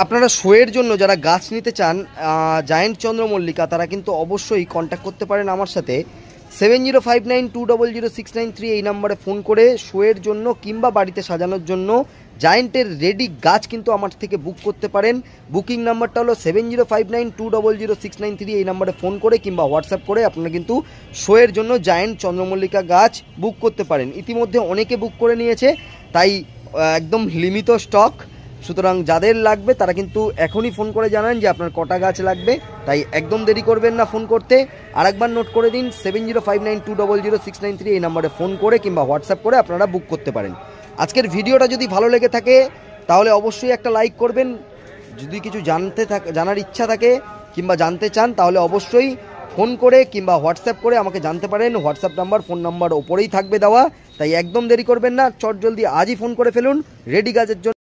আপনারা শোয়ের জন্য যারা গাছ নিতে চান জায়েন্ট চন্দ্রমল্লিকা, তারা কিন্তু অবশ্যই কন্ট্যাক্ট করতে পারেন আমার সাথে 7059200693 এই নাম্বারে ফোন করে শোয়ের জন্য কিংবা বাড়িতে সাজানোর জন্য জায়েন্টের রেডি গাছ কিন্তু আমার থেকে বুক করতে পারেন। বুকিং নাম্বারটা হলো 7059200693 এই নাম্বারে ফোন করে কিংবা হোয়াটসঅ্যাপ করে আপনারা কিন্তু শোয়ের জন্য জায়েন্ট চন্দ্রমল্লিকা গাছ বুক করতে পারেন। ইতিমধ্যে অনেকে বুক করে নিয়েছে, তাই একদম লিমিট স্টক, সুতরাং যাদের লাগবে তারা কিন্তু এখনই ফোন করে জানান যে আপনার কটা গাছ লাগবে, তাই একদম দেরি করবেন না ফোন করতে। আরেকবার নোট করে দিন 7059200693 এই নাম্বারে ফোন করে কিংবা হোয়াটসঅ্যাপ করে আপনারা বুক করতে পারেন। আজকের ভিডিওটা যদি ভালো লেগে থাকে তাহলে অবশ্যই একটা লাইক করবেন। যদি কিছু জানার ইচ্ছা থাকে কিংবা জানতে চান তাহলে অবশ্যই ফোন করে কিংবা হোয়াটসঅ্যাপ করে আমাকে জানতে পারেন। হোয়াটসঅ্যাপ নাম্বার ফোন নাম্বার ওপরেই থাকবে দেওয়া, তাই একদম দেরি করবেন না, চট জলদি আজই ফোন করে ফেলুন রেডি গাছের জন্য।